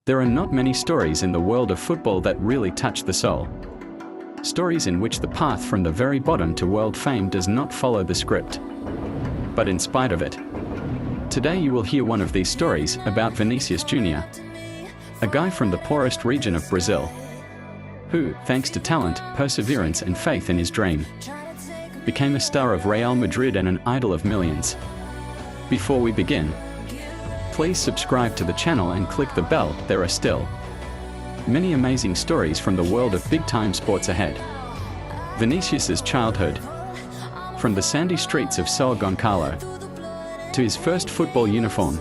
There are not many stories in the world of football that really touch the soul. Stories in which the path from the very bottom to world fame does not follow the script. But in spite of it, today you will hear one of these stories about Vinicius Junior, a guy from the poorest region of Brazil, who, thanks to talent, perseverance and faith in his dream, became a star of Real Madrid and an idol of millions. Before we begin, please subscribe to the channel and click the bell. There are still many amazing stories from the world of big-time sports ahead. Vinicius's childhood. From the sandy streets of São Gonçalo to his first football uniform,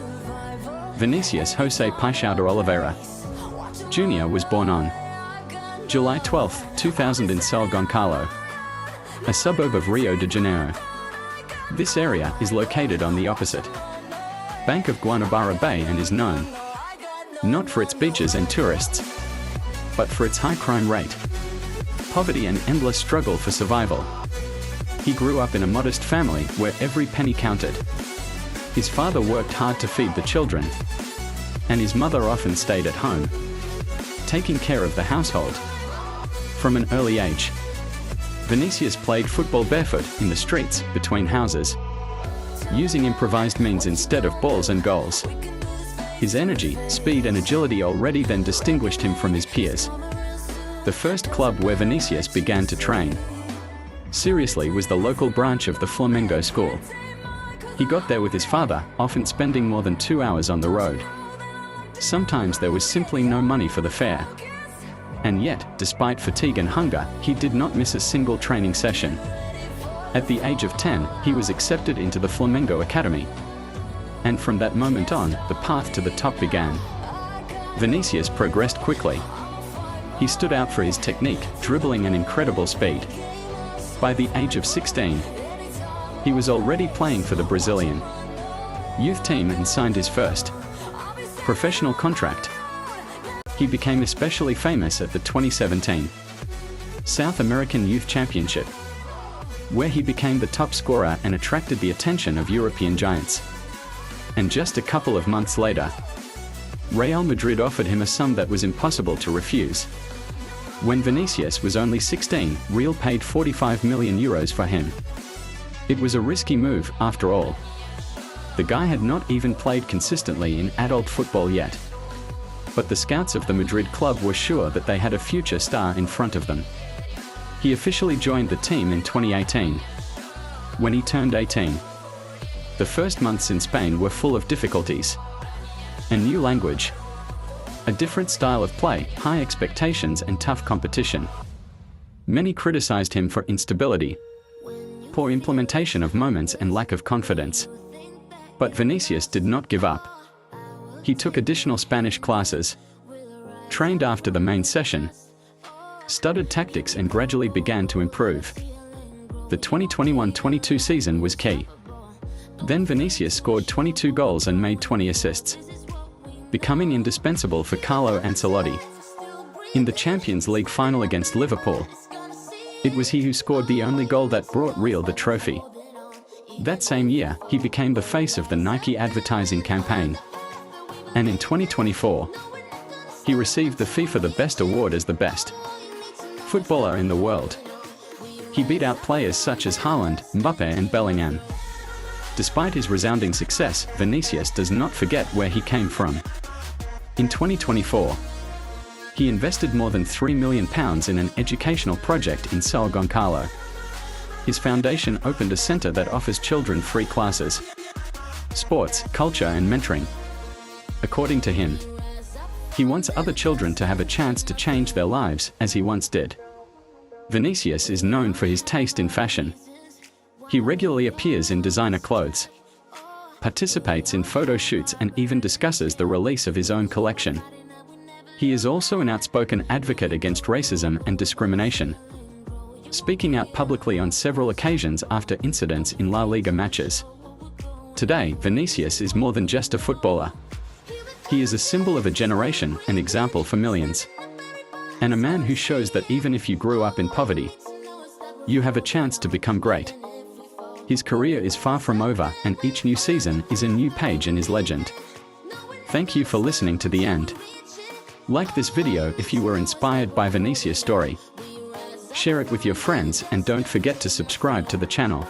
Vinicius José Paixão de Oliveira Jr. was born on July 12, 2000 in São Gonçalo, a suburb of Rio de Janeiro. This area is located on the opposite bank of Guanabara Bay and is known not for its beaches and tourists, but for its high crime rate, poverty and endless struggle for survival. He grew up in a modest family where every penny counted. His father worked hard to feed the children, and his mother often stayed at home, taking care of the household. From an early age, Vinicius played football barefoot in the streets between houses, using improvised means instead of balls and goals. His energy, speed and agility already then distinguished him from his peers. The first club where Vinicius began to train seriously was the local branch of the Flamengo school. He got there with his father, often spending more than 2 hours on the road. Sometimes there was simply no money for the fare. And yet, despite fatigue and hunger, he did not miss a single training session. At the age of 10, he was accepted into the Flamengo Academy. And from that moment on, the path to the top began. Vinicius progressed quickly. He stood out for his technique, dribbling and incredible speed. By the age of 16, he was already playing for the Brazilian youth team and signed his first professional contract. He became especially famous at the 2017 South American Youth Championship, where he became the top scorer and attracted the attention of European giants. And just a couple of months later, Real Madrid offered him a sum that was impossible to refuse. When Vinicius was only 16, Real paid €45 million for him. It was a risky move, after all. The guy had not even played consistently in adult football yet. But the scouts of the Madrid club were sure that they had a future star in front of them. He officially joined the team in 2018. When he turned 18, the first months in Spain were full of difficulties. A new language, a different style of play, high expectations and tough competition. Many criticized him for instability, poor implementation of moments and lack of confidence. But Vinicius did not give up. He took additional Spanish classes, trained after the main session, studied tactics and gradually began to improve. The 2021-22 season was key. Then Vinicius scored 22 goals and made 20 assists, becoming indispensable for Carlo Ancelotti. In the Champions League final against Liverpool, it was he who scored the only goal that brought Real the trophy. That same year, he became the face of the Nike advertising campaign. And in 2024, he received the FIFA The Best award as the best footballer in the world. He beat out players such as Haaland, Mbappe and Bellingham. Despite his resounding success, Vinicius does not forget where he came from. In 2024, he invested more than £3 million in an educational project in São Gonçalo. His foundation opened a center that offers children free classes, sports, culture and mentoring. According to him, he wants other children to have a chance to change their lives, as he once did. Vinicius is known for his taste in fashion. He regularly appears in designer clothes, participates in photo shoots and even discusses the release of his own collection. He is also an outspoken advocate against racism and discrimination, speaking out publicly on several occasions after incidents in La Liga matches. Today, Vinicius is more than just a footballer. He is a symbol of a generation, an example for millions, and a man who shows that even if you grew up in poverty, you have a chance to become great. His career is far from over, and each new season is a new page in his legend. Thank you for listening to the end. Like this video if you were inspired by Vinicius' story. Share it with your friends and don't forget to subscribe to the channel.